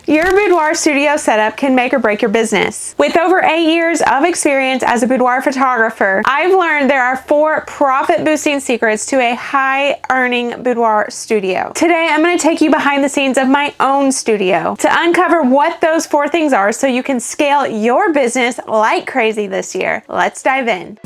Your boudoir studio setup can make or break your business. With over 8 years of experience as a boudoir photographer, I've learned there are 4 profit-boosting secrets to a high-earning boudoir studio. Today, I'm going to take you behind the scenes of my own studio to uncover what those 4 things are so you can scale your business like crazy this year. Let's dive in.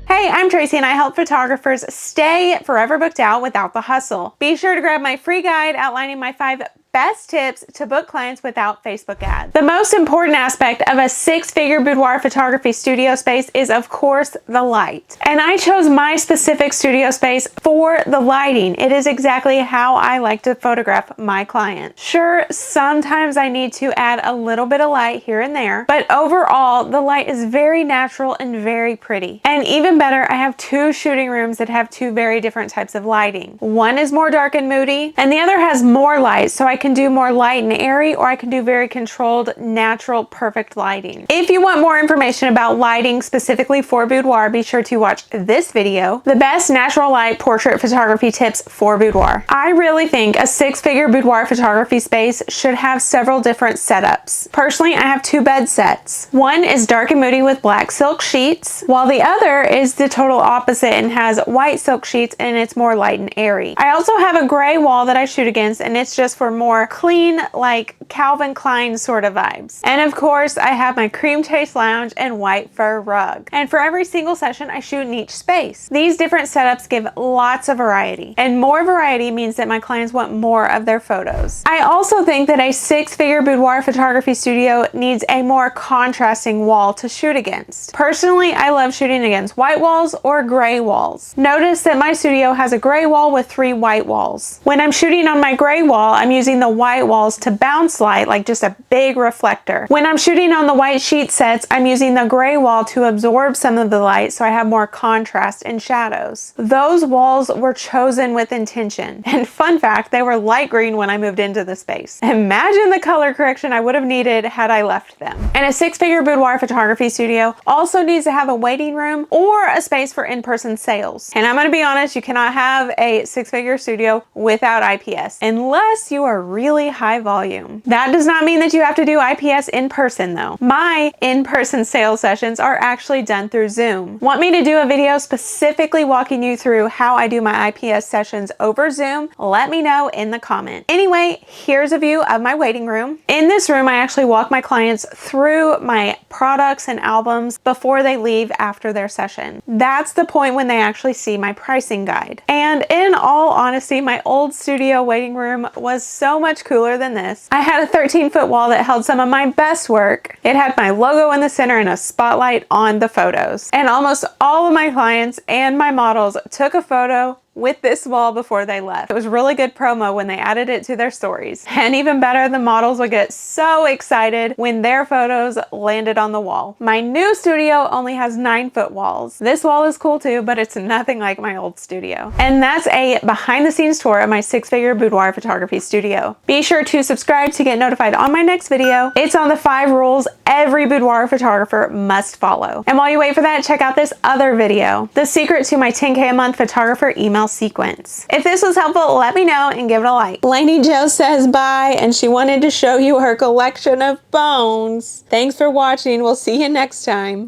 Hey, I'm Tracy and I help photographers stay forever booked out without the hustle. Be sure to grab my free guide outlining my 5 best tips to book clients without Facebook ads. The most important aspect of a 6-figure boudoir photography studio space is, of course, the light. And I chose my specific studio space for the lighting. It is exactly how I like to photograph my clients. Sure, sometimes I need to add a little bit of light here and there, but overall, the light is very natural and very pretty. And even better, I have 2 shooting rooms that have 2 very different types of lighting. One is more dark and moody, and the other has more light, so I can do more light and airy, or I can do very controlled, natural, perfect lighting. If you want more information about lighting specifically for boudoir, be sure to watch this video, the best natural light portrait photography tips for boudoir. I really think a 6-figure boudoir photography space should have several different setups. Personally, I have 2 bed sets. One is dark and moody with black silk sheets, while the other is the total opposite and has white silk sheets and it's more light and airy. I also have a gray wall that I shoot against, and it's just for more clean, like Calvin Klein sort of vibes. And of course, I have my cream chase lounge and white fur rug. And for every single session, I shoot in each space. These different setups give lots of variety, and more variety means that my clients want more of their photos. I also think that a 6-figure boudoir photography studio needs a more contrasting wall to shoot against. Personally, I love shooting against white walls or gray walls. Notice that my studio has a gray wall with 3 white walls. When I'm shooting on my gray wall, I'm using the white walls to bounce light like just a big reflector. When I'm shooting on the white sheet sets, I'm using the gray wall to absorb some of the light so I have more contrast and shadows. Those walls were chosen with intention. And fun fact, they were light green when I moved into the space. Imagine the color correction I would have needed had I left them. And a 6-figure boudoir photography studio also needs to have a waiting room or a space for in-person sales. And I'm going to be honest, you cannot have a 6-figure studio without IPS unless you are really high volume. That does not mean that you have to do IPS in person though. My in-person sales sessions are actually done through Zoom. Want me to do a video specifically walking you through how I do my IPS sessions over Zoom? Let me know in the comment. Anyway, here's a view of my waiting room. In this room, I actually walk my clients through my products and albums before they leave after their session. That's the point when they actually see my pricing guide. And in all honesty, my old studio waiting room was so much cooler than this. I had a 13-foot wall that held some of my best work. It had my logo in the center and a spotlight on the photos. And almost all of my clients and my models took a photo with this wall before they left. It was really good promo when they added it to their stories. And even better, the models would get so excited when their photos landed on the wall. My new studio only has 9-foot walls. This wall is cool too, but it's nothing like my old studio. And that's a behind the scenes tour of my 6-figure boudoir photography studio. Be sure to subscribe to get notified on my next video. It's on the 5 rules every boudoir photographer must follow. And while you wait for that, check out this other video, the secret to my 10K a month photographer email sequence. If this was helpful, let me know and give it a like. Lainey Jo says bye, and she wanted to show you her collection of bones. Thanks for watching. We'll see you next time.